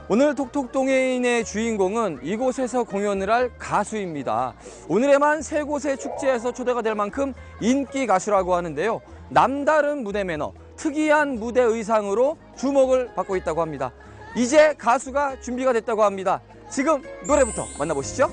오늘 톡톡동해인의 주인공은 이곳에서 공연을 할 가수입니다. 오늘에만 3곳의 축제에서 초대가 될 만큼 인기 가수라고 하는데요. 남다른 무대 매너, 특이한 무대 의상으로 주목을 받고 있다고 합니다. 이제 가수가 준비가 됐다고 합니다. 지금 노래부터 만나보시죠.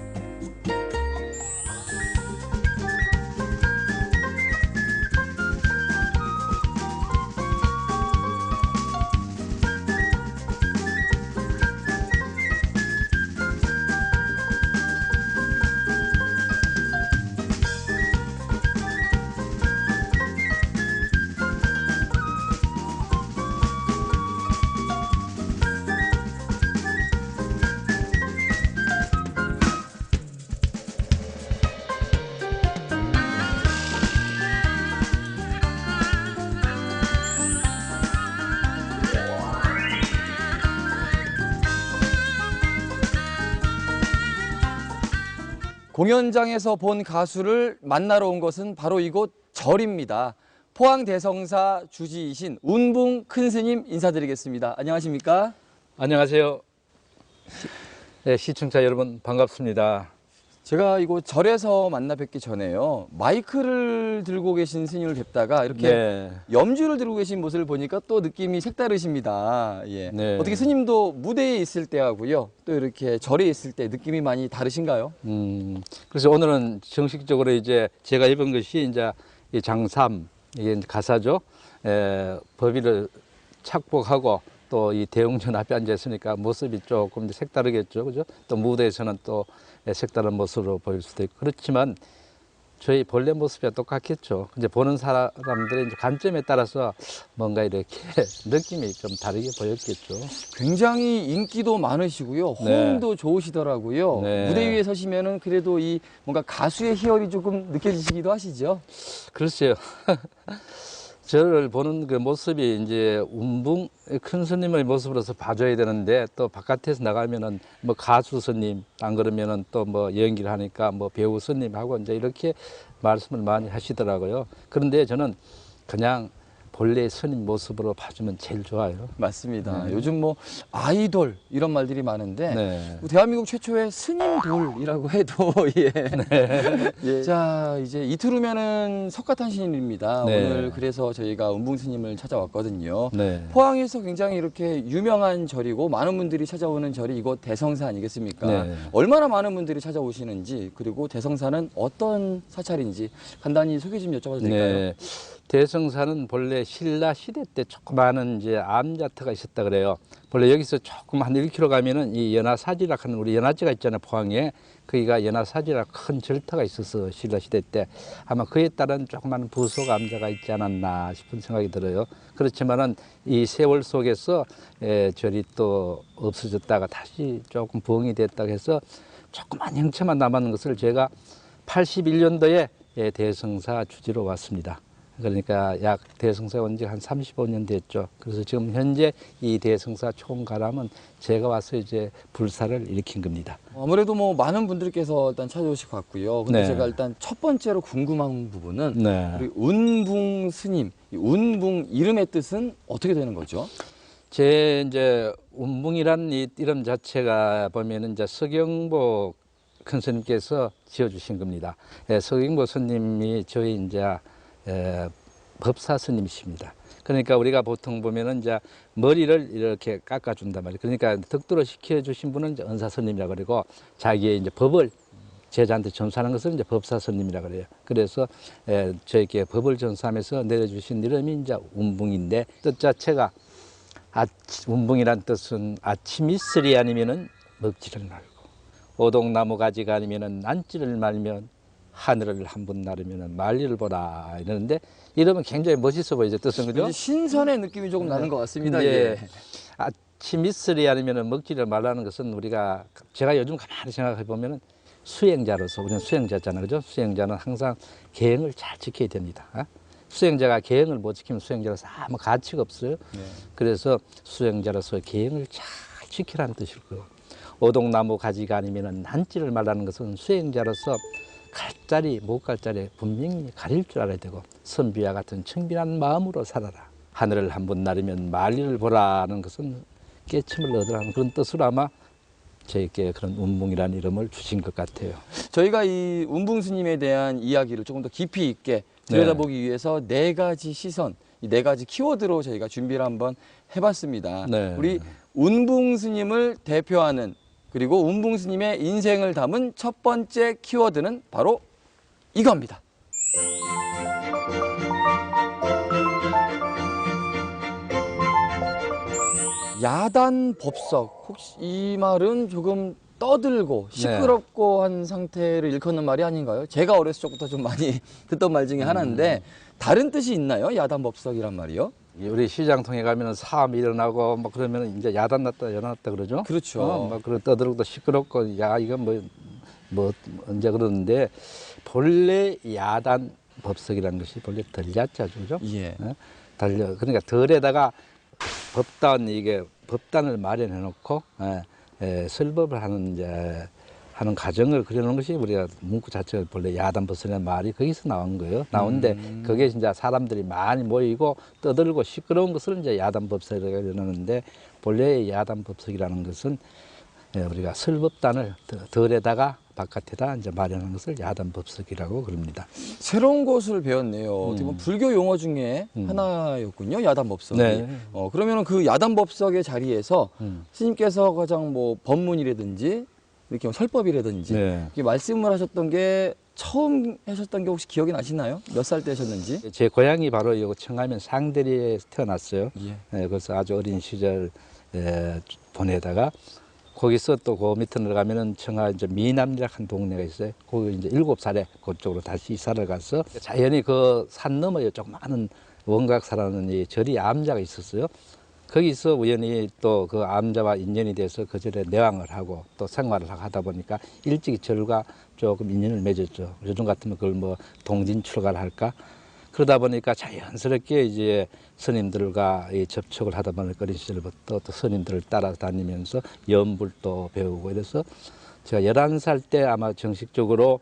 공연장에서 본 가수를 만나러 온 것은 바로 이곳 절입니다. 포항 대성사 주지이신 운붕 큰스님 인사드리겠습니다. 안녕하십니까? 안녕하세요. 네, 시청자 여러분 반갑습니다. 제가 이곳 절에서 만나 뵙기 전에요. 마이크를 들고 계신 스님을 뵙다가 이렇게 네. 염주를 들고 계신 모습을 보니까 또 느낌이 색다르십니다. 예. 네. 어떻게 스님도 무대에 있을 때하고요. 또 이렇게 절에 있을 때 느낌이 많이 다르신가요? 그래서 오늘은 정식적으로 이제 제가 입은 것이 이제 이 장삼, 이게 이제 가사죠. 법위를 착복하고 또 이 대웅전 앞에 앉아 있으니까 모습이 조금 이제 색다르겠죠. 그죠? 또 무대에서는 또 색다른 모습으로 보일 수도 있고. 그렇지만 저희 본래 모습이 똑같겠죠. 이제 보는 사람들의 이제 관점에 따라서 뭔가 이렇게 느낌이 좀 다르게 보였겠죠. 굉장히 인기도 많으시고요. 네. 호응도 좋으시더라고요. 네. 무대 위에 서시면은 그래도 이 뭔가 가수의 희열이 조금 느껴지시기도 하시죠? 글쎄요. 저를 보는 그 모습이 이제 운붕 큰 스님의 모습으로서 봐줘야 되는데 또 바깥에서 나가면은 뭐 가수 스님, 안 그러면은 또 뭐 연기를 하니까 뭐 배우 스님하고 이제 이렇게 말씀을 많이 하시더라고요. 그런데 저는 그냥 본래 스님 모습으로 봐주면 제일 좋아요. 맞습니다. 요즘 뭐 아이돌 이런 말들이 많은데 네. 대한민국 최초의 스님돌이라고 해도 예. 예. 자, 이제 이틀 후면은 석가탄신일입니다. 네. 오늘 그래서 저희가 운붕 스님을 찾아왔거든요. 네. 포항에서 굉장히 이렇게 유명한 절이고 많은 분들이 찾아오는 절이 이곳 대성사 아니겠습니까? 네. 얼마나 많은 분들이 찾아오시는지 그리고 대성사는 어떤 사찰인지 간단히 소개 좀 여쭤봐도 될까요? 네. 대성사는 본래 신라 시대 때 조그마한 이제 암자터가 있었다 그래요. 본래 여기서 조금 한 1km 가면은 이 연화사지라 하는 우리 연화지가 있잖아요, 포항에. 거기가 연화사지라 큰 절터가 있어서 신라 시대 때 아마 그에 따른 조그마한 부속 암자가 있지 않았나 싶은 생각이 들어요. 그렇지만은 이 세월 속에서 절이 또 없어졌다가 다시 조금 부흥이 됐다고 해서 조그만 형체만 남았는 것을 제가 81년도에 대성사 주지로 왔습니다. 그러니까 약 대성사 온 지 한 35년 됐죠. 그래서 지금 현재 이 대성사 총가람은 제가 와서 이제 불사를 일으킨 겁니다. 아무래도 뭐 많은 분들께서 일단 찾아오실 것 같고요. 근데 네. 제가 일단 첫 번째로 궁금한 부분은 네. 우리 운붕 스님, 이 운붕 이름의 뜻은 어떻게 되는 거죠? 제 이제 운붕이란 이 이름 자체가 보면은 이제 서경복 큰 스님께서 지어주신 겁니다. 서경복 스님이 저희 이제 법사 스님이십니다. 그러니까 우리가 보통 보면은 이제 머리를 이렇게 깎아준단 말이에요. 그러니까 덕도를 시켜주신 분은 이제 은사 스님이라고 그러고 자기의 이제 법을 제자한테 전수하는 것을 이제 법사 스님이라고 그래요. 그래서 저에게 법을 전수하면서 내려주신 이름이 이제 운붕인데 뜻 자체가 운붕이란 뜻은 아침 이슬이 아니면은 먹지를 말고 오동나무 가지가 아니면은 난지를 말면 하늘을 한 번 나르면 만리를 보라 이러는데 이러면 굉장히 멋있어 보이죠, 뜻은. 그죠? 신선의 느낌이 조금 나는 것 같습니다. 근데 예. 아침 이슬이 아니면 먹지를 말라는 것은 우리가 제가 요즘 가만히 생각해 보면은 수행자로서 우리는 수행자잖아요, 그죠? 수행자는 항상 계행을 잘 지켜야 됩니다. 수행자가 계행을 못 지키면 수행자로서 아무 가치가 없어요. 네. 그래서 수행자로서 계행을 잘 지키라는 뜻일 거고 오동나무 가지가 아니면 난지를 말라는 것은 수행자로서 갈 자리 못 갈 자리 분명히 가릴 줄 알아야 되고 선비와 같은 청빈한 마음으로 살아라. 하늘을 한 번 나르면 만리를 보라는 것은 깨침을 얻으라는 그런 뜻으로 아마 저에게 그런 운붕이라는 이름을 주신 것 같아요. 저희가 이 운붕 스님에 대한 이야기를 조금 더 깊이 있게 들여다보기 위해서 네 가지 시선, 이 네 가지 키워드로 저희가 준비를 한번 해봤습니다. 네. 우리 운붕 스님을 대표하는 그리고 운붕 스님의 인생을 담은 첫 번째 키워드는 바로 이겁니다. 야단 법석. 혹시 이 말은 조금 떠들고 시끄럽고 한 상태를 일컫는 말이 아닌가요? 제가 어렸을 적부터 좀 많이 듣던 말 중에 하나인데 다른 뜻이 있나요? 야단 법석이란 말이요? 우리 시장통에 가면은 사암이 일어나고 뭐 그러면 이제 야단 났다 일어났다 그러죠. 그렇죠. 막 그런 떠들고 시끄럽고 야 이건 뭐 언제 그러는데 본래 야단 법석이라는 것이 본래 덜야자죠, 그죠? 예. 달려 그러니까 덜에다가 법단 이게 법단을 마련해 놓고 설법을 하는 이제 하는 과정을 그려놓은 것이 우리가 문구 자체가 본래 야단법석이라는 말이 거기서 나온 거예요. 나오는데 그게 진짜 사람들이 많이 모이고 떠들고 시끄러운 것을 이제 야단법석이라고 그러는데 본래 야단법석이라는 것은 우리가 설법단을 덜에다가 바깥에다 이제 마련한 것을 야단법석이라고 그럽니다. 새로운 것을 배웠네요. 어떻게 보면 불교 용어 중에 하나였군요. 야단법석이. 네. 그러면 그 야단법석의 자리에서 스님께서 가장 뭐 법문이라든지 이렇게 뭐 설법이라든지 네. 이렇게 말씀을 하셨던 게 처음 하셨던 게 혹시 기억이 나시나요? 몇 살 때 하셨는지? 제 고향이 바로 요 청하면 상대리에 태어났어요. 예. 그래서 아주 어린 시절 보내다가 거기서 또 그 밑에 내려가면은 청하 이제 미남이라는 한 동네가 있어요. 거기 이제 7살에 그쪽으로 다시 이사를 가서 자연히 그 산 너머에 조그마한 원각사라는 이 절이 암자가 있었어요. 거기서 우연히 또 그 암자와 인연이 돼서 그 절에 내왕을 하고 또 생활을 하다 보니까 일찍이 절과 조금 인연을 맺었죠. 요즘 같으면 그걸 뭐 동진출가를 할까? 그러다 보니까 자연스럽게 이제 스님들과 이 접촉을 하다 보니까 어린 시절부터 또 스님들을 따라다니면서 연불도 배우고 이래서 제가 11살 때 아마 정식적으로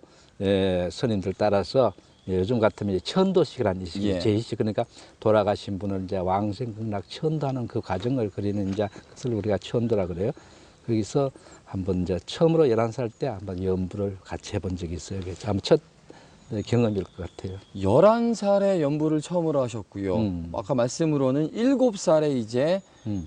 스님들 따라서 요즘 같으면 천도식이라는 이식이 예. 제2식 그러니까 돌아가신 분을 이제 왕생극락 천도하는 그 과정을 그리는 이제 그것을 우리가 천도라 그래요. 거기서 한번 이제 처음으로 11살 때 한번 연불을 같이 해본 적이 있어요. 그래서 아마 첫 경험일 것 같아요. 11살에 연부를 처음으로 하셨고요. 아까 말씀으로는 7살에 이제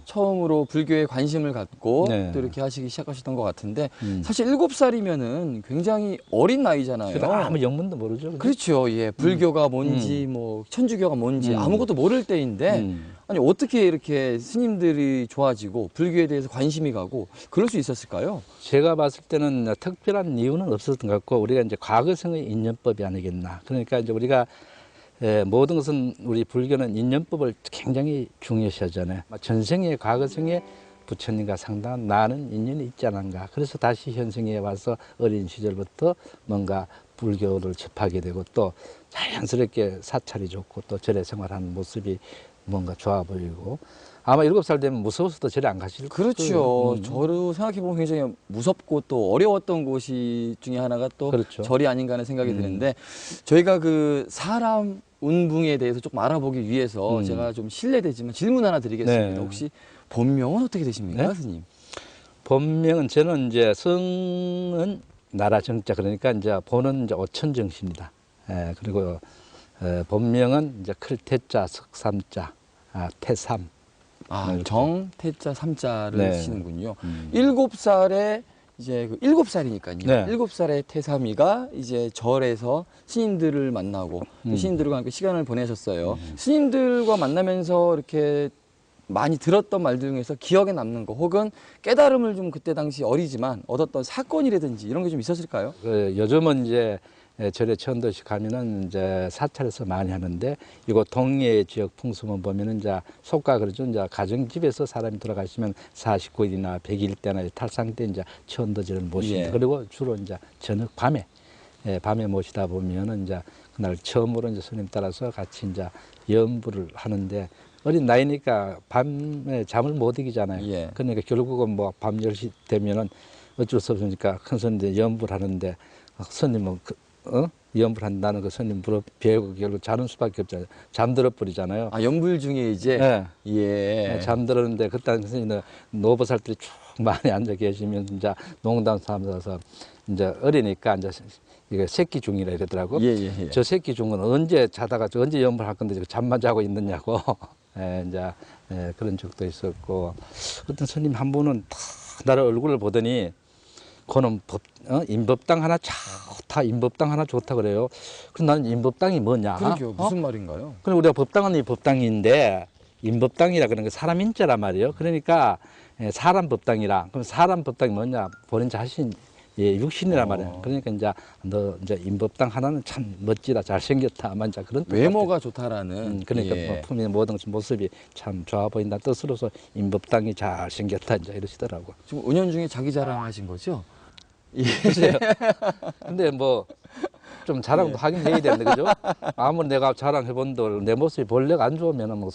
처음으로 불교에 관심을 갖고 네. 또 이렇게 하시기 시작하셨던 것 같은데 사실 7살이면은 굉장히 어린 나이잖아요. 아무 영문도 모르죠. 그죠? 그렇죠. 예. 불교가 뭔지 뭐 천주교가 뭔지 아무것도 모를 때인데 아니 어떻게 이렇게 스님들이 좋아지고 불교에 대해서 관심이 가고 그럴 수 있었을까요? 제가 봤을 때는 특별한 이유는 없었던 것 같고 우리가 이제 과거성의 인연법이 아니겠나. 그러니까 이제 우리가 모든 것은 우리 불교는 인연법을 굉장히 중요시하잖아요. 전생에 과거생에 부처님과 상당한 나는 인연이 있지 않은가. 그래서 다시 현생에 와서 어린 시절부터 뭔가 불교를 접하게 되고 또 자연스럽게 사찰이 좋고 또 절에 생활하는 모습이 뭔가 좋아 보이고 아마 7살 되면 무서워서도 절에 안 가실 거예요. 그렇죠. 저로 생각해보면 굉장히 무섭고 또 어려웠던 곳이 중에 하나가 또 그렇죠. 절이 아닌가 하는 생각이 드는데 저희가 그 사람 운붕에 대해서 조금 알아보기 위해서 제가 좀 실례되지만 질문 하나 드리겠습니다. 네. 혹시 본명은 어떻게 되십니까, 네? 스님? 본명은 저는 이제 성은 나라 정자 그러니까 이제 본은 이제 오천정씨입니다. 그리고 본명은 이제 클태자 석삼자 태삼. 정, 태자, 삼자를 네. 쓰시는군요. 7살에 이제 그 7살이니까요. 네. 7살의 태삼이가 이제 절에서 스님들을 만나고 또 스님들과 함께 시간을 보내셨어요. 스님들과 만나면서 이렇게 많이 들었던 말들 중에서 기억에 남는 거 혹은 깨달음을 좀 그때 당시 어리지만 얻었던 사건이라든지 이런 게 좀 있었을까요? 요즘은 이제 절에 천도식 가면은 이제 사찰에서 많이 하는데 이거 동해 지역 풍습을 보면은 이제 속가 그러죠. 이제 가정집에서 사람이 돌아가시면 49일이나 100일 때나 탈상 때 이제 천도제를 모십니다. 예. 그리고 주로 이제 저녁 밤에 밤에 모시다 보면은 이제 그날 처음으로 이제 스님 따라서 같이 이제 연부를 하는데 어린 나이니까 밤에 잠을 못 이기잖아요. 예. 그러니까 결국은 뭐 밤 10시 되면은 어쩔 수 없으니까 큰 스님들 연부를 하는데 스님은 연불 한다는 그 스님 무릎 베고 결국 자는 수밖에 없잖아요. 잠들어 버리잖아요. 아, 연불 중에 이제 네. 예. 잠들었는데 그때 스님은 노보살들이 쭉 많이 앉아 계시면 이제 농담 삼아서 이제 어리니까 이제 이게 새끼 중이라 이러더라고. 예, 예, 예. 저 새끼 중은 언제 자다가 언제 연불 할 건데 잠만 자고 있느냐고. 이제 그런 적도 있었고 어떤 스님 한 분은 다 나를 얼굴을 보더니 그는 임법당 하나 좋다, 임법당 하나 좋다 그래요. 그럼 나는 임법당이 뭐냐? 그러게요. 무슨 말인가요? 그럼 우리가 법당은 이 법당인데 임법당이라 그런 게 사람 인자란 말이에요. 그러니까 사람 법당이라. 그럼 사람 법당이 뭐냐? 본인 자신 육신이란 말이에요. 그러니까 이제 너 이제 임법당 하나는 참 멋지다, 잘생겼다, 아마 이제 그런 뜻 외모가 좋다라는. 그러니까 예. 품의 모든 모습이 참 좋아 보인다 뜻으로서 임법당이 잘생겼다 이제 이러시더라고. 지금 은연중에 자기 자랑하신 거죠? 글쎄요. 근데 뭐 좀 자랑도 하긴 해야 되는데 그죠? 아무리 내가 자랑해본들 내 모습이 본래가 안 좋으면 뭐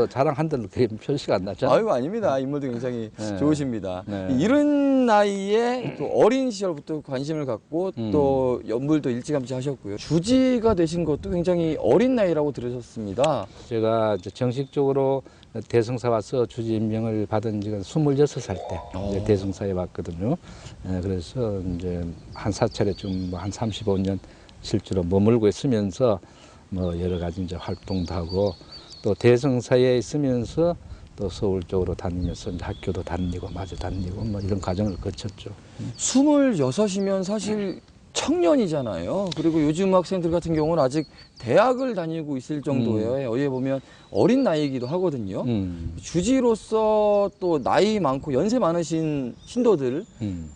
자랑한들 그게 표시가 안 나죠. 아유, 아닙니다. 인물도 굉장히 네. 좋으십니다. 네. 이른 나이에 또 어린 시절부터 관심을 갖고 또 연불도 일찌감치 하셨고요. 주지가 되신 것도 굉장히 어린 나이라고 들으셨습니다. 제가 이제 정식적으로 대승사 와서 주지 임명을 받은 지가 26살 때 이제 대승사에 왔거든요. 그래서 이제 한 사찰에 좀 한 35년 실제로 머물고 있으면서 뭐 여러 가지 이제 활동도 하고 또 대승사에 있으면서 또 서울 쪽으로 다니면서 이제 학교도 다니고 마저 다니고 뭐 이런 과정을 거쳤죠. 26이면 사실 청년이잖아요. 그리고 요즘 학생들 같은 경우는 아직 대학을 다니고 있을 정도예요. 어디에 보면 어린 나이이기도 하거든요. 주지로서 또 나이 많고 연세 많으신 신도들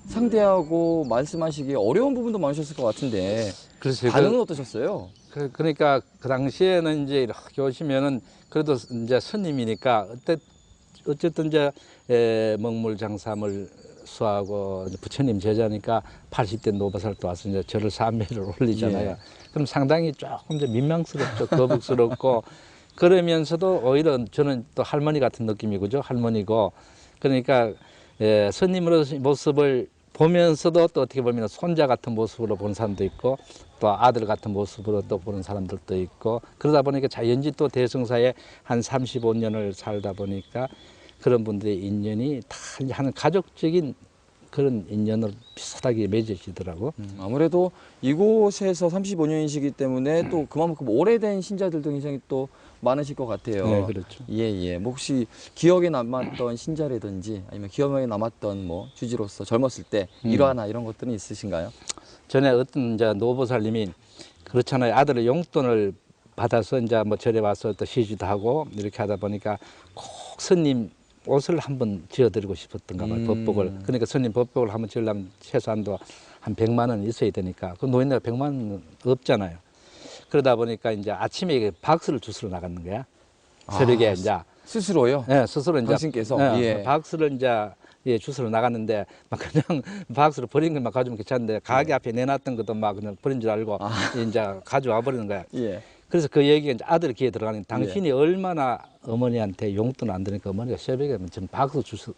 상대하고 말씀하시기에 어려운 부분도 많으셨을 것 같은데 그래서 반응은 어떠셨어요? 그러니까 그 당시에는 이제 이렇게 오시면은 그래도 이제 스님이니까 어쨌든 이제 먹물장삼을 수하고 이제 부처님 제자니까 80대 노보살도 와서 이제 절을 삼매를 올리잖아요. 예. 그럼 상당히 조금 이제 민망스럽죠. 거북스럽고 그러면서도 오히려 저는 또 할머니 같은 느낌이 그죠. 할머니고 그러니까 스님으로서 모습을 보면서도 또 어떻게 보면 손자 같은 모습으로 본 사람도 있고 또 아들 같은 모습으로 또 보는 사람들도 있고 그러다 보니까 자연지 또 대승사에 한 35년을 살다 보니까 그런 분들의 인연이 다 하는 가족적인 그런 인연으로 비슷하게 맺어지더라고. 아무래도 이곳에서 35년이시기 때문에 또 그만큼 오래된 신자들도 굉장히 또 많으실 것 같아요. 네, 그렇죠. 예. 뭐 혹시 기억에 남았던 신자라든지 아니면 기억에 남았던 뭐 주지로서 젊었을 때 일화나 이런 것들은 있으신가요? 전에 어떤 이제 노보살님이 그렇잖아요. 아들의 용돈을 받아서 이제 뭐 절에 와서 또 시주도 하고 이렇게 하다 보니까 꼭 스님 옷을 한번 지어드리고 싶었던가 봐요. 법복을. 그러니까 스님 법복을 한번 지으려면 최소한도 한 100만 원 있어야 되니까 그 노인네가 100만 원 없잖아요. 그러다 보니까 이제 아침에 박수를 주스러 나가는 거야. 새벽에 이제 스스로요? 네, 스스로 이제 당신께서? 예. 박수를 이제 주스러 나갔는데 막 그냥 박수를 버린 것만 가져오면 괜찮은데 가게 앞에 내놨던 것도 막 그냥 버린 줄 알고 이제 가져와 버리는 거야. 예. 그래서 그 얘기가 이제 아들 귀에 들어가는 당신이 얼마나 어머니한테 용돈 안 드니까 어머니가 새벽에 지금 박수 주스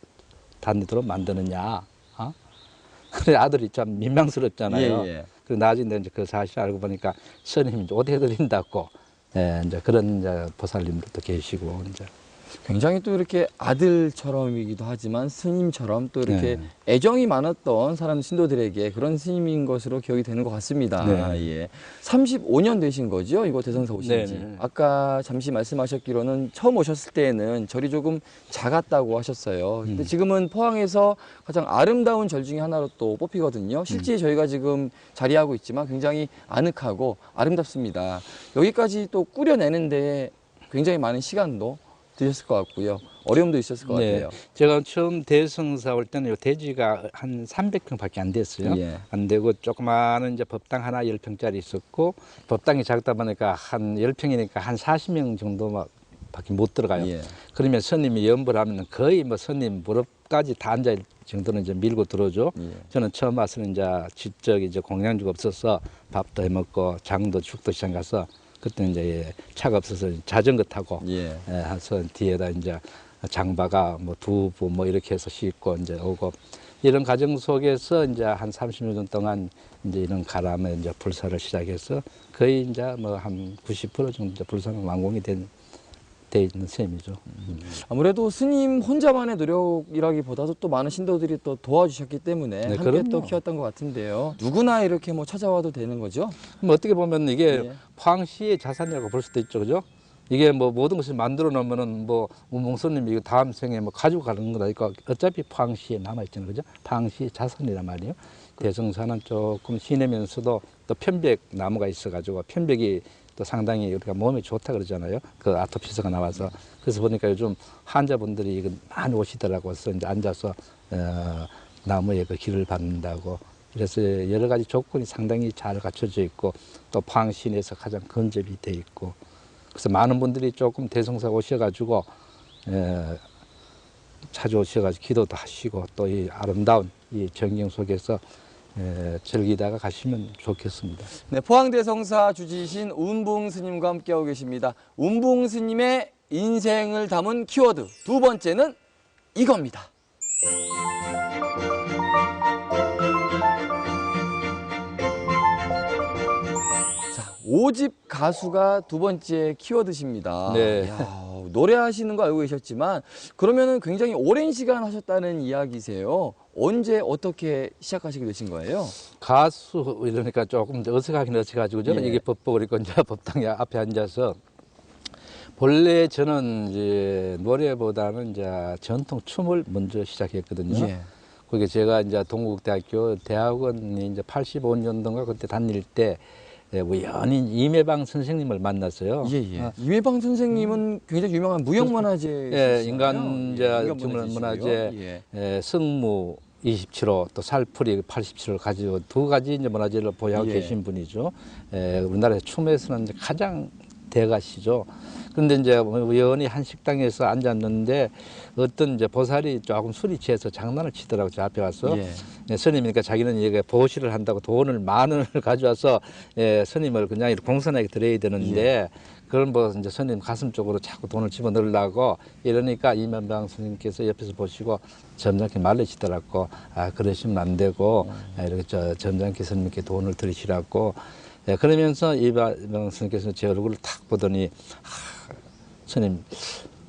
다니도록 만드느냐. 어? 그래 아들이 참 민망스럽잖아요. 예. 그리고 나중에 이제 그 사실 알고 보니까 스님이 이제 옷 해드린다고 이제 그런 이제 보살님들도 계시고 이제. 굉장히 또 이렇게 아들처럼이기도 하지만 스님처럼 또 이렇게 네. 애정이 많았던 사람 신도들에게 그런 스님인 것으로 기억이 되는 것 같습니다. 네. 예. 35년 되신 거죠? 이거 대성사 오신 지. 네. 아까 잠시 말씀하셨기로는 처음 오셨을 때에는 절이 조금 작았다고 하셨어요. 근데 지금은 포항에서 가장 아름다운 절 중에 하나로 또 뽑히거든요. 실제 저희가 지금 자리하고 있지만 굉장히 아늑하고 아름답습니다. 여기까지 또 꾸려내는데 굉장히 많은 시간도 드셨을 것 같고요. 어려움도 있었을 것 같아요. 제가 처음 대성사 올 때는 요 대지가 한 300평밖에 안 됐어요. 예. 안 되고 조그마한 이제 법당 하나 10평짜리 있었고 법당이 작다 보니까 한 10평이니까 한 40명 정도밖에 못 들어가요. 예. 그러면 스님이 연불하면 거의 뭐 스님 무릎까지 다 앉아 있을 정도는 이제 밀고 들어오죠. 예. 저는 처음 와서는 이제 지적 이제 공양주가 없어서 밥도 해 먹고 장도 죽도 시장 가서 그때 이제 차가 없어서 자전거 타고 해서 뒤에다 이제 장바가 뭐 두부 뭐 이렇게 해서 싣고 이제 오고 이런 과정 속에서 이제 한 30년 동안 이제 이런 가람의 이제 불사를 시작해서 거의 이제 뭐 한 90% 정도 이제 불사는 완공이 돼 있는 셈이죠. 아무래도 스님 혼자만의 노력이라기보다도 또 많은 신도들이 또 도와주셨기 때문에 네, 함께 또 그럼요. 키웠던 것 같은데요. 누구나 이렇게 뭐 찾아와도 되는 거죠? 뭐 어떻게 보면 이게 예. 포항시의 자산이라고 볼 수도 있죠, 그죠? 이게 뭐 모든 것을 만들어 놓으면은 뭐 운봉스님이 이거 다음 생에 뭐 가지고 가는 거니까 어차피 포항시에 남아 있잖아요, 그죠? 포항시의 자산이란 말이에요. 대성사는 조금 시내면서도 또 편백 나무가 있어가지고 편백이 또 상당히 우리가 몸에 좋다 그러잖아요. 그 아토피스가 나와서 그래서 보니까 요즘 환자분들이 이거 많이 오시더라고요. 그래서 이제 앉아서 나무에 그 기를 받는다고. 그래서 여러 가지 조건이 상당히 잘 갖춰져 있고 또 포항시 내에서 가장 근접이 돼 있고 그래서 많은 분들이 조금 대성사 오셔가지고 찾아오셔가지고 기도도 하시고 또 이 아름다운 이 전경 속에서 즐기다가 가시면 좋겠습니다. 네, 포항대성사 주지신 운봉 스님과 함께하고 계십니다. 운봉 스님의 인생을 담은 키워드 두 번째는 이겁니다. 자, 5집 가수가 두 번째 키워드십니다. 네. 이야, 노래하시는 거 알고 계셨지만 그러면은 굉장히 오랜 시간 하셨다는 이야기세요. 언제 어떻게 시작하시게 되신 거예요? 가수 이러니까 조금 어색하긴 어색하죠. 저는 예. 이게 법복을 입고 이제 법당 앞에 앉아서 본래 저는 이제 노래보다는 이제 전통 춤을 먼저 시작했거든요. 예. 그게 제가 이제 동국대학교 대학원이 이제 85년도인가 그때 다닐 때 우연히 임혜방 선생님을 만났어요. 예, 예. 임혜방 선생님은 굉장히 유명한 무형문화재. 예, 인간문화재, 성무 27호 또 살풀이 87호를 가지고 두 가지 이제 문화재를 보유하고 예. 계신 분이죠. 우리나라에서 춤에서는 이제 가장 대가시죠. 그런데 이제 우연히 한 식당에서 앉았는데 어떤 이제 보살이 조금 술이 취해서 장난을 치더라고요. 제 앞에 와서. 예. 스님이니까 자기는 이게 보시를 한다고 돈을 만 원을 가져와서 스님을 그냥 이렇게 공손하게 드려야 되는데 그런 뭐 이제 스님 가슴 쪽으로 자꾸 돈을 집어넣으려고 이러니까 이면방 스님께서 옆에서 보시고 점잖게 말리시더라고. 아, 그러시면 안 되고 이렇게 점잖게 스님께 돈을 드리시라고. 그러면서 이면방 스님께서 제 얼굴을 탁 보더니 스님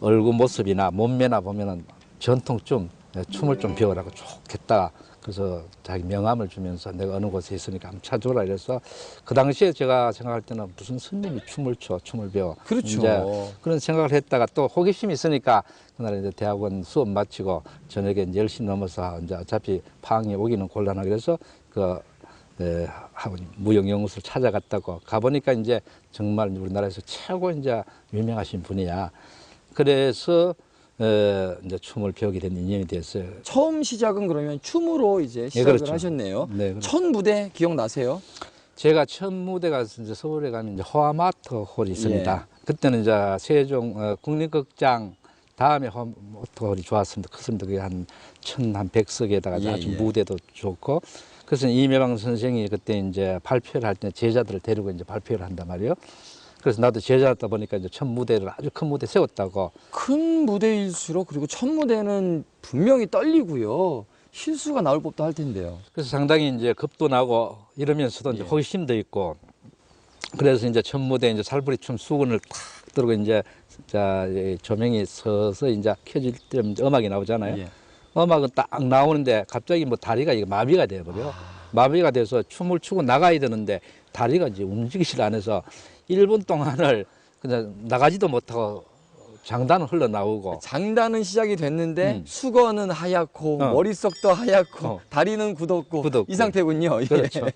얼굴 모습이나 몸매나 보면은 전통 춤을 좀 배우라고 좋겠다. 그래서 자기 명함을 주면서 내가 어느 곳에 있으니까 한번 찾아오라 이래서 그 당시에 제가 생각할 때는 무슨 스님이 춤을 배워. 그렇죠. 이제 그런 생각을 했다가 또 호기심이 있으니까 그날 이제 대학원 수업 마치고 저녁에 이제 10시 넘어서 이제 어차피 파항에 오기는 곤란하고 그래서 무형연구소를 찾아갔다고 가보니까 이제 정말 우리나라에서 최고 이제 유명하신 분이야. 그래서 이제 춤을 배우게 된 인연이 됐어요. 처음 시작은 그러면 춤으로 이제 시작을 그렇죠. 하셨네요. 네, 첫 무대 기억나세요? 제가 첫 무대가 이제 서울에 가면 이제 호아마트 홀이 있습니다. 그때는 이제 세종 국립극장 다음에 호아마트 홀이 좋았습니다. 컸습니다. 그게 한 1,100석에다가 아주 무대도 좋고. 그래서 이매방 선생이 그때 이제 발표를 할 때 제자들을 데리고 이제 발표를 한단 말이에요. 그래서 나도 제자다 보니까 이제 첫 무대를 아주 큰 무대 세웠다고. 큰 무대일수록 그리고 첫 무대는 분명히 떨리고요. 실수가 나올 법도 할 텐데요. 그래서 상당히 이제 겁도 나고 이러면서도 이제 호기심도 있고. 그래서 이제 첫 무대 이제 살부리 춤 수건을 탁 들고 이제 조명이 서서 이제 켜질 때 음악이 나오잖아요. 음악은 딱 나오는데 갑자기 뭐 다리가 이게 마비가 돼버려. 마비가 돼서 춤을 추고 나가야 되는데 다리가 이제 움직이질 않아서 1분 동안을 그냥 나가지도 못하고 장단은 흘러나오고. 장단은 시작이 됐는데 수건은 하얗고 머릿속도 하얗고 다리는 굳었고 이 상태군요. 그렇죠.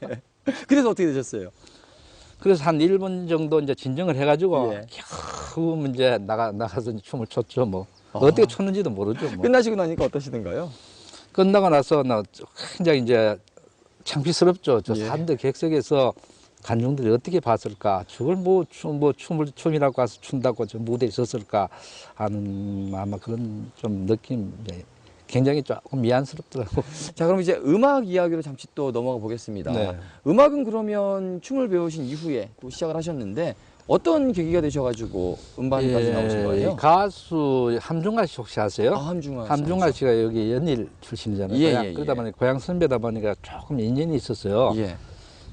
그래서 어떻게 되셨어요? 그래서 한 1분 정도 이제 진정을 해가지고 겨우 이제 나가서 이제 춤을 췄죠 뭐. 어떻게 췄는지도 모르죠 뭐. 끝나시고 나니까 어떠시던가요? 끝나고 나서 나 굉장히 이제 창피스럽죠. 저 사람들 객석에서 관중들이 어떻게 봤을까? 저걸 춤이라고 해서 춘다고 저 무대에 섰을까 하는 아마 그런 좀 느낌. 굉장히 조금 미안스럽더라고. 자, 그럼 이제 음악 이야기로 잠시 또 넘어가 보겠습니다. 네. 음악은 그러면 춤을 배우신 이후에 또 시작을 하셨는데 어떤 계기가 되셔가지고 음반까지 나오신 거예요? 가수 함중아 씨 혹시 아세요? 아, 함중아 씨. 함중아 씨가 여기 연일 출신이잖아요. 예, 고향. 예, 그러다 예. 보니까 고향 선배다 보니까 조금 인연이 있었어요. 예.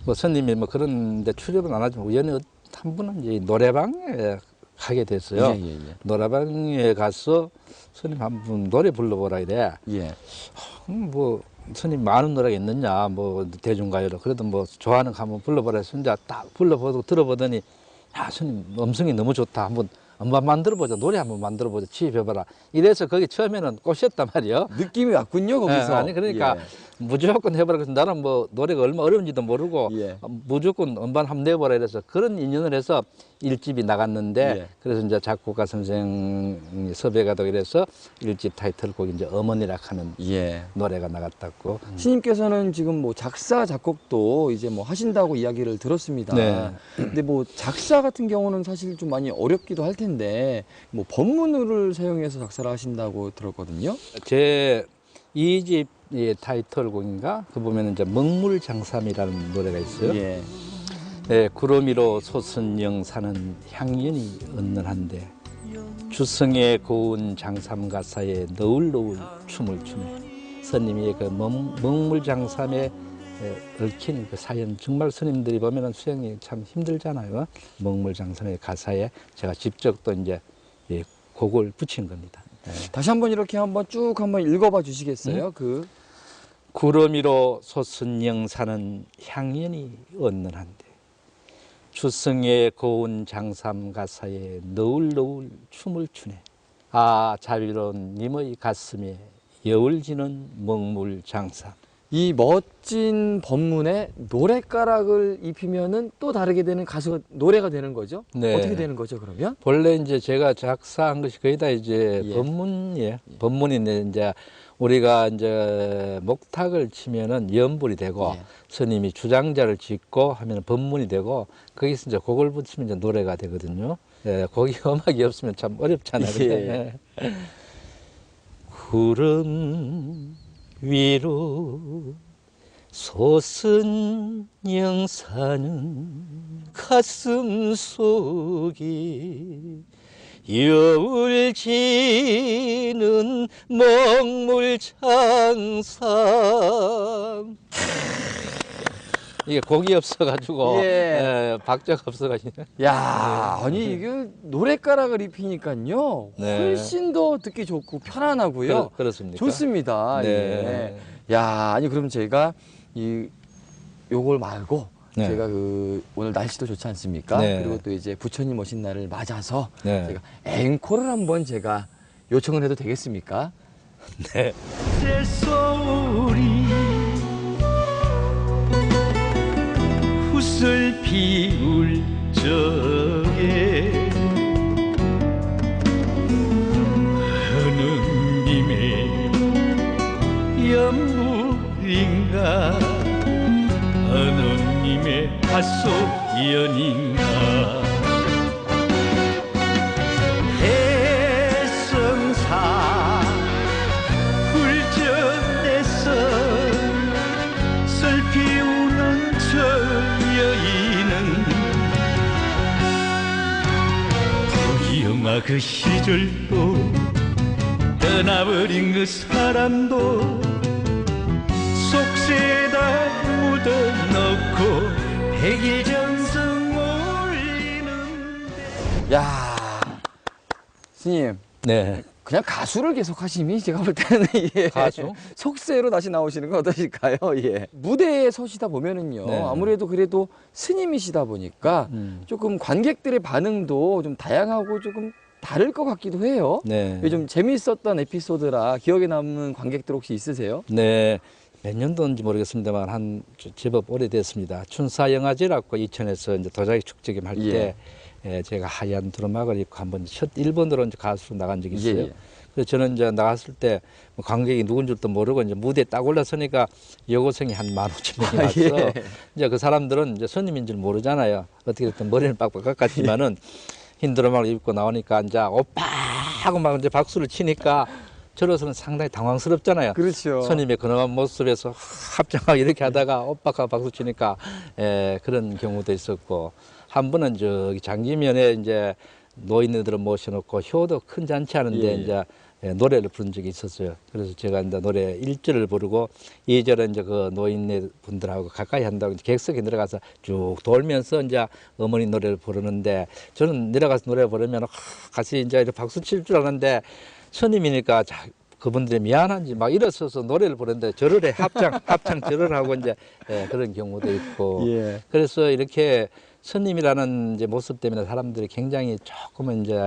뭐 스님이 뭐 그런데 출연은 안 하지만 우연히 한 분은 이제 노래방에 가게 됐어요. 예, 예, 예. 노래방에 가서 스님 한 분 노래 불러보라 이래. 예. 뭐 스님 많은 노래가 있느냐, 뭐 대중가요로 그래도 뭐 좋아하는 거 한번 불러보라 해서 혼자 딱 불러보고 들어보더니 아 스님 음성이 너무 좋다, 한번 음반 만들어보자, 노래 한번 만들어보자, 취입해봐라 이래서 거기 처음에는 꼬셨단 말이에요. 느낌이 왔군요, 거기서. 아니 그러니까 예. 무조건 해보라. 그래서 나는 뭐 노래가 얼마 어려운지도 모르고 예. 무조건 음반 한번 내보라 이래서 그런 인연을 해서 일집이 나갔는데 예. 그래서 이제 작곡가 선생 섭외가 되고 이래서 일집 타이틀곡이 이제 어머니라 하는 예. 노래가 나갔다고. 스님께서는 지금 뭐 작사 작곡도 이제 뭐 하신다고 이야기를 들었습니다. 네. 근데 뭐 작사 같은 경우는 사실 좀 많이 어렵기도 할 텐데 뭐 법문을 사용해서 작사를 하신다고 들었거든요. 제 2집 타이틀곡인가 그 보면 이제 먹물장삼이라는 노래가 있어요. 예. 네, 구름 위로 솟은 사는 향연이 언는한데 주성의 고운 장삼 가사에 너울너울 춤을 추네. 스님이 그 먹물장삼에 얽힌 그 사연, 정말 스님들이 보면은 수행이 참 힘들잖아요. 먹물장삼의 가사에 제가 직접 또 이제 곡을 붙인 겁니다. 네. 다시 한번 이렇게 한번 쭉 한번 읽어봐 주시겠어요? 그 구름 위로 솟은 사는 향연이 언는한데 주성의 고운 장삼 가사에 너울너울 춤을 추네. 아 자비로운 님의 가슴에 여울지는 먹물장삼. 이 멋진 법문에 노랫가락을 입히면은 또 다르게 되는 가수가 노래가 되는 거죠? 네. 어떻게 되는 거죠, 그러면? 본래 이제 제가 작사한 것이 거의 다 이제 예. 법문이에요. 법문인데 이제 우리가 이제 목탁을 치면은 연불이 되고 예. 스님이 주장자를 짓고 하면 법문이 되고 거기서 이제 곡을 붙이면 이제 노래가 되거든요. 예, 거기 음악이 없으면 참 어렵잖아요. 예. 근데 구름 위로 솟은 영사는 가슴 속에 여울지는 먹물장삼. 이게 곡이 없어가지고 예. 박자가 없어가지고. 야, 아니 이게 노랫가락을 입히니까요. 네. 훨씬 더 듣기 좋고 편안하고요. 그렇습니까? 좋습니다. 네. 예. 야, 아니 그럼 제가 요걸 말고 네. 제가 그 오늘 날씨도 좋지 않습니까? 네. 그리고 또 이제 부처님 오신 날을 맞아서 네. 제가 앵콜을 한번 제가 요청을 해도 되겠습니까? 네. 새소리 붓을 피울 적에 하느님의 연물인가 하느님의 하소연인가 해성사 굴전에서 슬피 우는 저 여인은 부영아 그 시절도 떠나버린 그 사람도 속세에다 묻어놓고 백일전승 올리는데. 야, 스님. 네. 그냥 가수를 계속 하시면 제가 볼 때는 예. 가수? 속세로 다시 나오시는 건 어떠실까요? 예. 무대에 서시다 보면은요. 네. 아무래도 그래도 스님이시다 보니까 조금 관객들의 반응도 좀 다양하고 조금 다를 것 같기도 해요. 네. 좀 재미있었던 에피소드라 기억에 남는 관객들 혹시 있으세요? 네. 몇 년도인지 모르겠습니다만 한 제법 오래됐습니다. 춘사영화제라고 이천에서 이제 도자기 축제 겸 할 때 제가 하얀 두루마기를 입고 한번 첫 일본으로 이제 가수로 나간 적이 있어요. 예. 그래서 저는 이제 나갔을 때 관객이 누군 줄도 모르고 이제 무대에 딱 올라서니까 여고생이 한 15,000명이 왔어. 예. 이제 그 사람들은 이제 손님인 줄 모르잖아요. 어떻게 됐든 머리는 빡빡 깎았지만은 흰 두루마기를 입고 나오니까 이제 오빠 하고 막 이제 박수를 치니까 저로서는 상당히 당황스럽잖아요. 그렇죠. 손님의 근엄한 모습에서 합장하게 이렇게 하다가 오빠가 박수 치니까 그런 경우도 있었고 한 번은 저기 장지면에 이제 노인네들을 모셔놓고 효도 큰 잔치 하는데 예. 이제 노래를 부른 적이 있었어요. 그래서 제가 이제 노래 1절을 부르고 2절은 이제 그 노인네 분들하고 가까이 한다고 이제 객석에 내려가서 쭉 돌면서 이제 어머니 노래를 부르는데 저는 내려가서 노래 부르면 같이 이제 이렇게 박수 칠 줄 아는데 스님이니까 그분들이 미안한지 막 일어서서 노래를 부르는데 절을 해 합창 절을 하고 이제 그런 경우도 있고 예. 그래서 이렇게 스님이라는 이제 모습 때문에 사람들이 굉장히 조금은 이제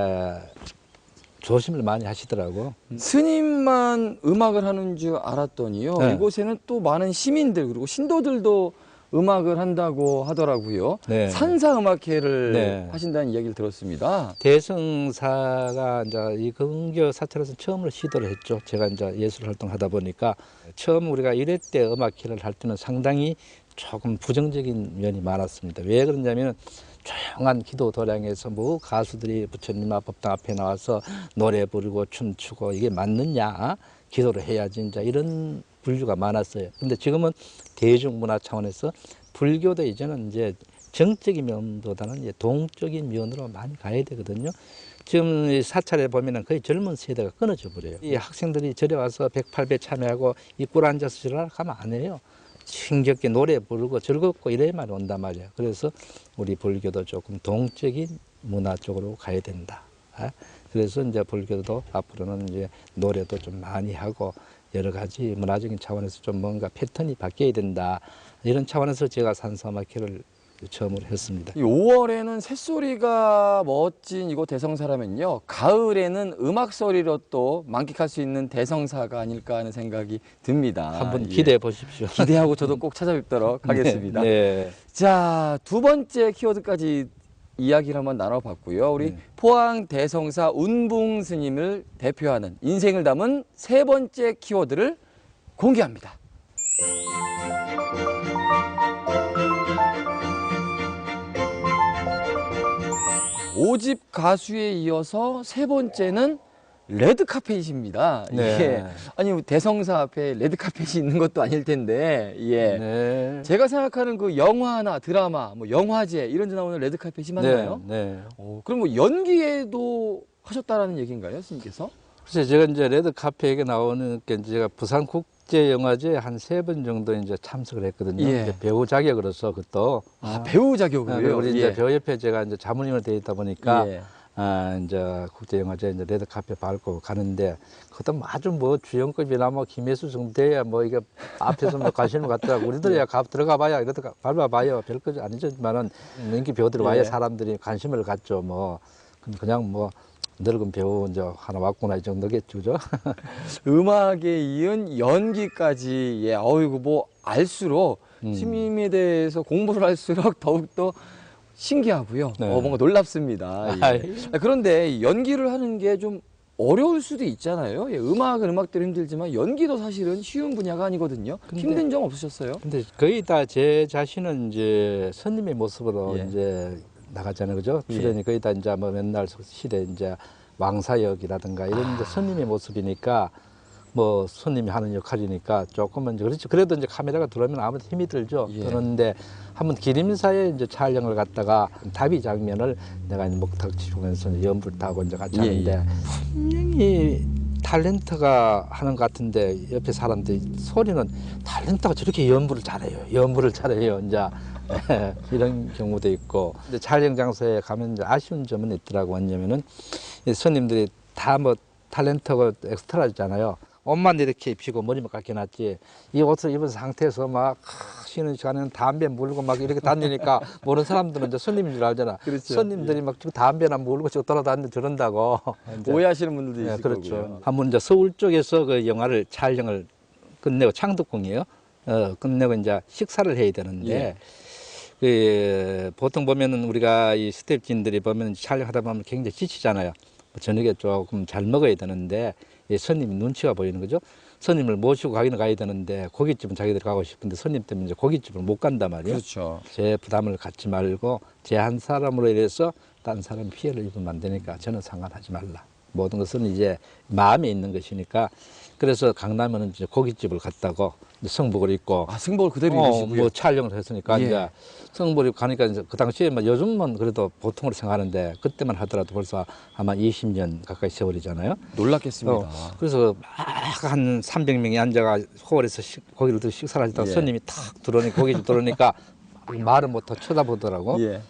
조심을 많이 하시더라고. 스님만 음악을 하는 줄 알았더니요. 네. 이곳에는 또 많은 시민들 그리고 신도들도 음악을 한다고 하더라고요. 네. 산사음악회를 네. 하신다는 이야기를 들었습니다. 대성사가 이제 이 근교 사찰에서 처음으로 시도를 했죠. 제가 이제 예술 활동하다 보니까 처음 우리가 1회 때 음악회를 할 때는 상당히 조금 부정적인 면이 많았습니다. 왜 그러냐면 조용한 기도 도량에서 뭐 가수들이 부처님 법당 앞에 나와서 노래 부르고 춤추고 이게 맞느냐? 기도를 해야지 이제 이런 분류가 많았어요. 근데 지금은 대중문화 차원에서 불교도 이제는 이제 정적인 면보다는 이제 동적인 면으로 많이 가야 되거든요. 지금 이 사찰에 보면은 거의 젊은 세대가 끊어져 버려요. 이 학생들이 절에 와서 108배 참여하고 이 꿀 앉아서 절하라 하면 안 해요. 힘겹게 노래 부르고 즐겁고 이래야만 온단 말이에요. 그래서 우리 불교도 조금 동적인 문화 쪽으로 가야 된다. 그래서 이제 불교도 앞으로는 이제 노래도 좀 많이 하고 여러 가지 문화적인 차원에서 좀 뭔가 패턴이 바뀌어야 된다. 이런 차원에서 제가 산사음악회를 처음으로 했습니다. 이 5월에는 새소리가 멋진 이곳 대성사라면요. 가을에는 음악 소리로 또 만끽할 수 있는 대성사가 아닐까 하는 생각이 듭니다. 한번 예. 기대해 보십시오. 기대하고 저도 꼭 찾아뵙도록 하겠습니다. 네. 자, 두 번째 키워드까지 이야기를 한번 나눠봤고요. 우리 네. 포항 대성사 운봉 스님을 대표하는 인생을 담은 세 번째 키워드를 공개합니다. 오집 가수에 이어서 세 번째는 레드카펫입니다. 네. 이게 아니 대성사 앞에 레드카펫이 있는 것도 아닐 텐데 예. 네. 제가 생각하는 그 영화나 드라마, 뭐 영화제 이런 데 나오는 레드카펫이 맞나요? 네. 그럼 뭐 연기에도 하셨다라는 얘기인가요, 스님께서? 글쎄 제가 이제 레드 카페 얘기 나오는 게 제가 부산 국제 영화제 한 3번 정도 이제 참석을 했거든요. 예. 이제 배우 자격으로서 그것도 배우 자격으로요. 우리 이제 배우협회 제가 이제 자문위원 되어 있다 보니까 예. 이제 국제 영화제 이제 레드 카페 밟고 가는데 그것도 아주 뭐 주연급이나 뭐 김혜수 정도 돼야 뭐 이게 앞에서 뭐 관심을 갖더라고. 우리들이 야 들어가봐야 이러다가 밟아봐요. 별거 아니지만은 인기 배우들이 와야 예. 사람들이 관심을 갖죠. 뭐 그냥 뭐 늙은 배우 이제 하나 왔구나 이 정도겠죠, 그죠? 음악에 이은 연기까지 예. 어이구 뭐 알수록 스님에 대해서 공부를 할수록 더욱더 신기하고요. 네. 뭔가 놀랍습니다. 예. 그런데 연기를 하는 게 좀 어려울 수도 있잖아요. 예. 음악은 음악대로 힘들지만 연기도 사실은 쉬운 분야가 아니거든요. 힘든 점 없으셨어요? 근데 거의 다 제 자신은 이제 스님의 모습으로 예. 이제 나가잖아요, 그죠? 출연이 거의 다 이제 뭐 맨날 시대 이제 왕사역이라든가 이런 이제 스님의 모습이니까 뭐 스님이 하는 역할이니까 조금은 이제 그렇죠. 그래도 이제 카메라가 들어오면 아무래도 힘이 들죠. 예. 그런데 한번 기림사에 이제 촬영을 갔다가 다비 장면을 내가 이제 목탁 치면서 연불 타고 이제 같이 하는데 분명히 탤런트가 하는 것 같은데 옆에 사람들이 소리는 탤런트가 저렇게 연불을 잘해요. 이제 이런 경우도 있고 이제 촬영 장소에 가면 이제 아쉬운 점은 있더라고. 뭐냐면은 손님들이 다 뭐 탤런트고 엑스트라잖아요. 옷만 이렇게 입히고 머리만 깎여놨지 이 옷을 입은 상태에서 막 쉬는 시간에는 담배 물고 막 이렇게 다니니까 모르는 사람들은 이제 손님인 줄 알잖아. 그렇죠. 손님들이 막 지금 담배나 물고 저 돌아다니는 저런다고. 오해하시는 분들도 있을 그렇죠. 거고요. 한번 이제 서울 쪽에서 그 영화를 촬영을 끝내고 창덕궁이에요. 끝내고 이제 식사를 해야 되는데 예. 그 보통 보면은 우리가 이 스태프진들이 보면 촬영하다 보면 굉장히 지치잖아요. 저녁에 조금 잘 먹어야 되는데 이 손님 눈치가 보이는 거죠. 손님을 모시고 가기는 가야 되는데 고깃집은 자기들이 가고 싶은데 손님 때문에 이제 고깃집을 못 간단 말이에요. 그렇죠. 제 부담을 갖지 말고 제 한 사람으로 인해서 다른 사람이 피해를 입으면 안 되니까 저는 상관하지 말라. 모든 것은 이제 마음에 있는 것이니까 그래서 강남에는 이제 고깃집을 갔다고 성복을 입고 아, 승복을 그대로 입으시고요. 뭐 촬영을 했으니까 예. 이제 성복을 입고 가니까 이제 그 당시에 뭐 요즘은 그래도 보통으로 생각하는데 그때만 하더라도 벌써 아마 20년 가까이 세월이잖아요. 놀랐겠습니다. 그래서 막 한 300명이 앉아가 홀에서 고기를 드 식사를 하다가 예. 손님이 탁 들어오니까 고깃집 들어오니까 말을 못하고 쳐다보더라고. 예.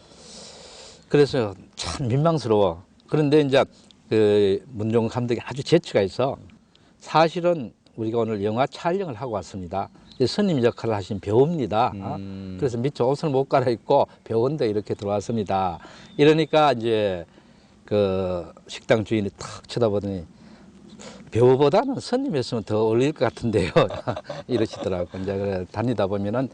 그래서 참 민망스러워. 그런데 이제 그 문종은 감독이 아주 재치가 있어. 사실은 우리가 오늘 영화 촬영을 하고 왔습니다. 스님 역할을 하신 배우입니다. 그래서 밑에 옷을 못 갈아입고 배우인데 이렇게 들어왔습니다. 이러니까 이제 그 식당 주인이 탁 쳐다보더니 배우보다는 스님이었으면 더 어울릴 것 같은데요. 이러시더라고요. 이제 그래 다니다 보면은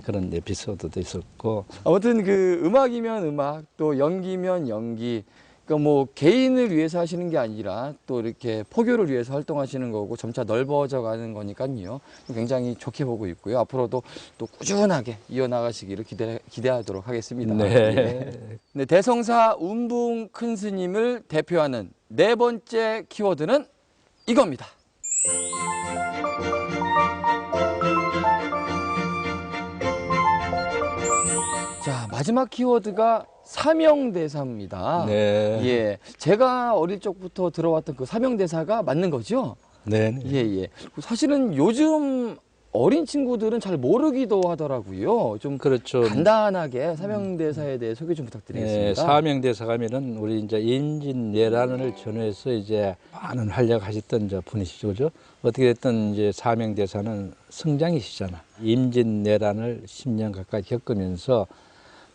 그런 에피소드도 있었고. 아무튼 그 음악이면 음악, 또 연기면 연기. 그러니까 뭐 개인을 위해서 하시는 게 아니라 또 이렇게 포교를 위해서 활동하시는 거고 점차 넓어져 가는 거니까요. 굉장히 좋게 보고 있고요. 앞으로도 또 꾸준하게 이어나가시기를 기대하도록 하겠습니다. 네. 예. 네, 대성사 운봉 큰 스님을 대표하는 네 번째 키워드는 이겁니다. 자, 마지막 키워드가 사명대사입니다. 네. 예. 제가 어릴 적부터 들어왔던 그 사명대사가 맞는 거죠? 네. 예, 예. 사실은 요즘 어린 친구들은 잘 모르기도 하더라고요. 좀 그렇죠. 간단하게 사명대사에 대해 소개 좀 부탁드리겠습니다. 네, 사명대사 가면은 우리 이제 임진왜란을 전후해서 이제 많은 활약하셨던 저 분이시죠, 그죠? 어떻게 됐든 이제 사명대사는 성장이시잖아. 임진왜란을 10년 가까이 겪으면서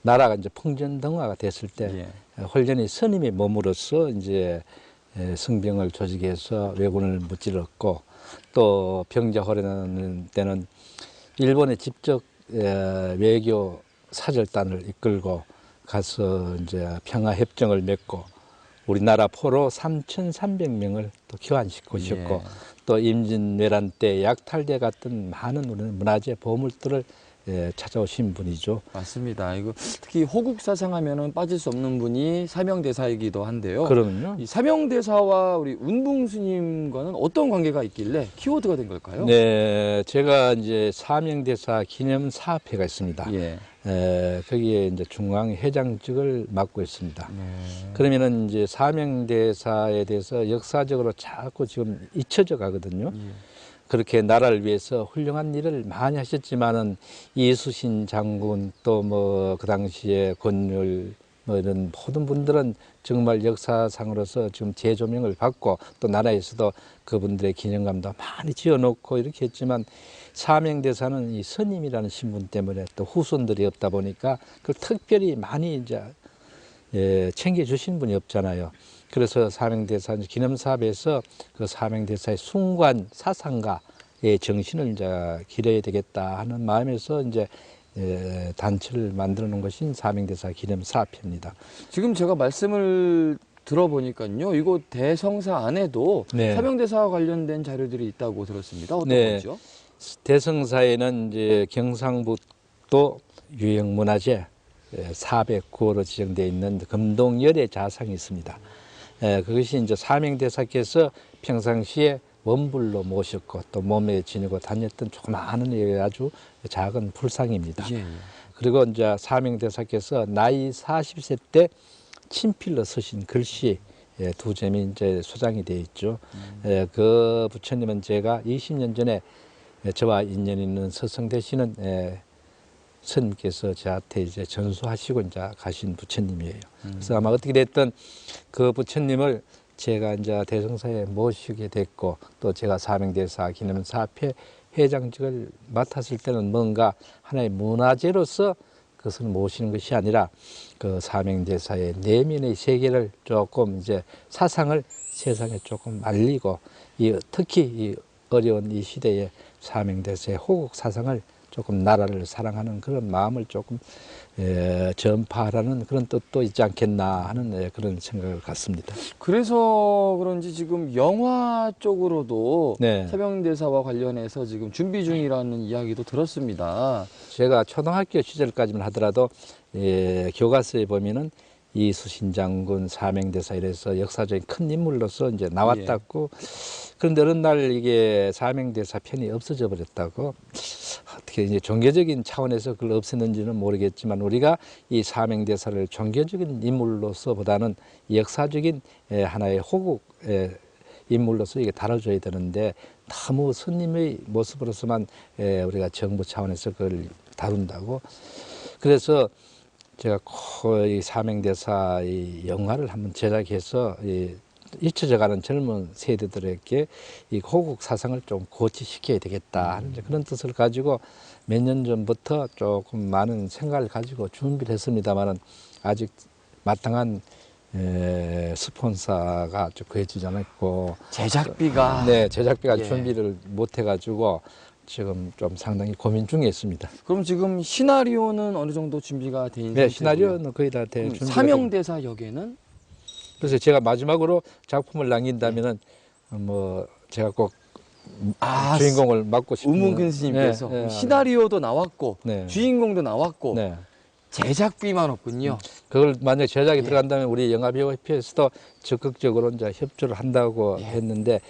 나라가 이제 풍전등화가 됐을 때 홀련히 스님이 몸으로써 이제 성병을 조직해서 왜군을 무찌렀고 또 병자호란하는 때는 일본에 직접 외교 사절단을 이끌고 가서 이제 평화협정을 맺고 우리나라 포로 3,300명을 또 귀환시키고 오셨고 또 임진왜란 때 약탈돼 갔던 많은 우리 문화재 보물들을 찾아오신 분이죠. 맞습니다. 이거 특히 호국 사상하면은 빠질 수 없는 분이 사명대사이기도 한데요. 그러면요. 이 사명대사와 우리 운봉 스님과는 어떤 관계가 있길래 키워드가 된 걸까요? 네, 제가 이제 사명대사 기념 사업회가 있습니다. 예. 거기에 이제 중앙 회장직을 맡고 있습니다. 네. 그러면은 이제 사명대사에 대해서 역사적으로 자꾸 지금 잊혀져 가거든요. 그렇게 나라를 위해서 훌륭한 일을 많이 하셨지만은 이수신 장군 또 뭐 그 당시에 권율 뭐 이런 모든 분들은 정말 역사상으로서 지금 재조명을 받고 또 나라에서도 그분들의 기념감도 많이 지어놓고 이렇게 했지만 사명대사는 이 스님이라는 신분 때문에 또 후손들이 없다 보니까 그걸 특별히 많이 이제 챙겨주신 분이 없잖아요. 그래서 사명대사 기념사업에서 그 사명대사의 숭고한 사상가의 정신을 이제 기려야 되겠다 하는 마음에서 이제 단체를 만들어 놓은 것이 사명대사 기념사업회입니다. 지금 제가 말씀을 들어보니까요, 이거 대성사 안에도 네. 사명대사와 관련된 자료들이 있다고 들었습니다. 어떤 네. 거죠? 대성사에는 이제 경상북도 유형문화재 409호로 지정되어 있는 금동열의 자상이 있습니다. 그것이 이제 사명대사께서 평상시에 원불로 모셨고 또 몸에 지니고 다녔던 조그마한 아주 작은 불상입니다. 예, 예. 그리고 이제 사명대사께서 나이 40세 때 친필로 쓰신 글씨 두 점이 이제 소장이 되어 있죠. 그 부처님은 제가 20년 전에 저와 인연 있는 서성 되시는 스님께서 저한테 이제 전수하시고 이제 가신 부처님이에요. 그래서 아마 어떻게 됐든 그 부처님을 제가 이제 대성사에 모시게 됐고 또 제가 사명대사 기념사업회 회장직을 맡았을 때는 뭔가 하나의 문화재로서 그것을 모시는 것이 아니라 그 사명대사의 내면의 세계를 조금 이제 사상을 세상에 조금 알리고 특히 이 어려운 이 시대에 사명대사의 호국 사상을 조금 나라를 사랑하는 그런 마음을 조금 전파하라는 그런 뜻도 있지 않겠나 하는 그런 생각을 갖습니다. 그래서 그런지 지금 영화 쪽으로도 네. 사명대사와 관련해서 지금 준비 중이라는 이야기도 들었습니다. 제가 초등학교 시절까지만 하더라도 교과서에 보면은 이수신 장군, 사명대사 이래서 역사적인 큰 인물로서 이제 나왔다고. 그런데 어느 날 이게 사명대사 편이 없어져 버렸다고. 어떻게 이제 종교적인 차원에서 그걸 없앴는지는 모르겠지만 우리가 이 사명대사를 종교적인 인물로서보다는 역사적인 하나의 호국 인물로서 이게 다뤄줘야 되는데 너무 스님의 모습으로서만 우리가 정부 차원에서 그걸 다룬다고. 그래서 제가 이 사명대사 이 영화를 한번 제작해서 잊혀져가는 젊은 세대들에게 이 호국 사상을 좀 고취시켜야 되겠다 하는 그런 뜻을 가지고 몇 년 전부터 조금 많은 생각을 가지고 준비를 했습니다만은 아직 마땅한 스폰서가 좀 구해주지 않았고 제작비가 제작비가 예. 준비를 못 해가지고 지금 좀 상당히 고민 중에 있습니다. 그럼 지금 시나리오는 어느 정도 준비가 돼 있는 네, 상태고요? 시나리오는 거의 다 돼. 준비가 사명대사 역에는 그래서 제가 마지막으로 작품을 남긴다면은 뭐 제가 꼭 주인공을 맡고 싶은 우문근 스님께서 시나리오도 나왔고 네. 주인공도 나왔고 네. 제작비만 없군요. 그걸 만약 제작이 들어간다면 우리 영화배우협회에서도 적극적으로 이제 협조를 한다고 했는데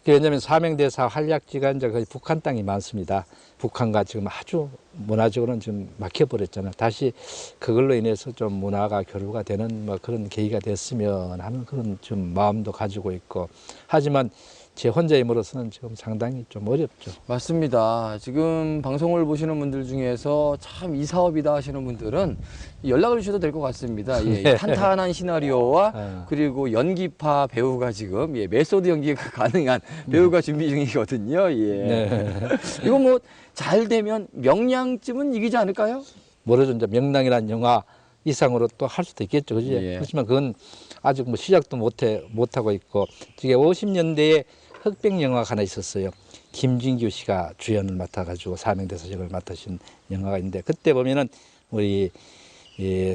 왜냐하면 사명대사 활약지가 이제 거의 북한 땅이 많습니다. 북한과 지금 아주 문화적으로는 지금 막혀버렸잖아요. 다시 그걸로 인해서 좀 문화가 교류가 되는 뭐 그런 계기가 됐으면 하는 그런 좀 마음도 가지고 있고 하지만 제 혼자 힘으로서는 지금 상당히 좀 어렵죠. 맞습니다. 지금 방송을 보시는 분들 중에서 참 이 사업이다 하시는 분들은 연락을 주셔도 될 것 같습니다. 예, 이 탄탄한 시나리오와 그리고 연기파 배우가 지금 메소드 연기가 가능한 배우가 준비 중이거든요. 예. 이거 뭐 잘 되면 명량쯤은 이기지 않을까요? 모르죠. 이제 명랑이라는 영화 이상으로 또 할 수도 있겠죠. 그지? 예. 그렇지만 그건 아직 뭐 시작도 못하고 있고, 이게 50년대에 흑백 영화가 하나 있었어요. 김진규 씨가 주연을 맡아가지고 사명대사 역을 맡으신 영화가 있는데, 그때 보면은 우리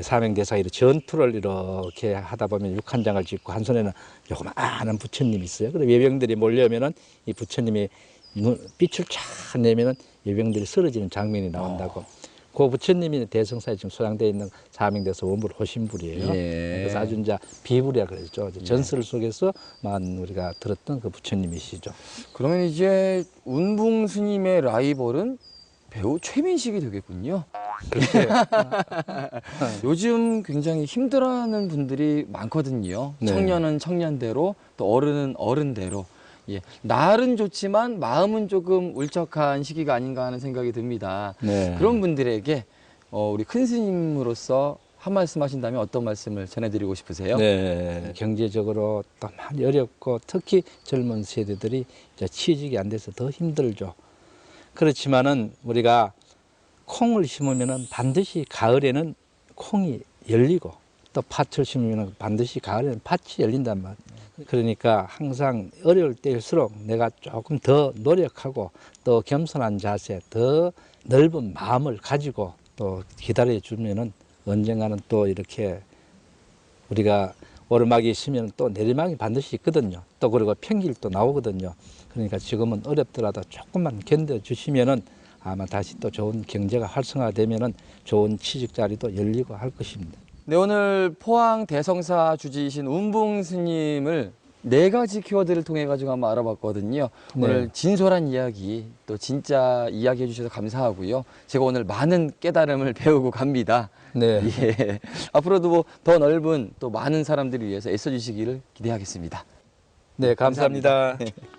사명대사 전투를 이렇게 하다 보면 육한장을 짚고 한 손에는 요만한 부처님이 있어요. 그래서 예병들이 몰려오면은 이 부처님이 빛을 쫙 내면은 예병들이 쓰러지는 장면이 나온다고. 그 부처님이 대성사에 지금 소장되어 있는 사명대사 원불 호신불이에요. 예. 그래서 아주 이제 비불이라 그러죠. 전설 속에서만 우리가 들었던 그 부처님이시죠. 그러면 이제 운붕 스님의 라이벌은 배우 최민식이 되겠군요. 그렇게 요즘 굉장히 힘들어하는 분들이 많거든요. 네. 청년은 청년대로 또 어른은 어른대로. 예, 날은 좋지만 마음은 조금 울적한 시기가 아닌가 하는 생각이 듭니다. 네. 그런 분들에게 우리 큰 스님으로서 한 말씀 하신다면 어떤 말씀을 전해드리고 싶으세요? 네, 경제적으로 또 많이 어렵고 특히 젊은 세대들이 이제 취직이 안 돼서 더 힘들죠. 그렇지만은 우리가 콩을 심으면은 반드시 가을에는 콩이 열리고 또 팥을 심으면 반드시 가을에는 팥이 열린단 말이에요. 그러니까 항상 어려울 때일수록 내가 조금 더 노력하고 또 겸손한 자세, 더 넓은 마음을 가지고 또 기다려 주면은 언젠가는 또 이렇게 우리가 오르막이 있으면 또 내리막이 반드시 있거든요. 또 그리고 평길도 나오거든요. 그러니까 지금은 어렵더라도 조금만 견뎌 주시면은 아마 다시 또 좋은 경제가 활성화되면은 좋은 취직 자리도 열리고 할 것입니다. 네, 오늘 포항 대성사 주지이신 운붕 스님을 4가지 키워드를 통해 가지고 한번 알아봤거든요. 네. 오늘 진솔한 이야기, 또 진짜 이야기 해주셔서 감사하고요. 제가 오늘 많은 깨달음을 배우고 갑니다. 네. 예. 앞으로도 뭐 더 넓은 또 많은 사람들을 위해서 애써주시기를 기대하겠습니다. 네, 감사합니다. 감사합니다.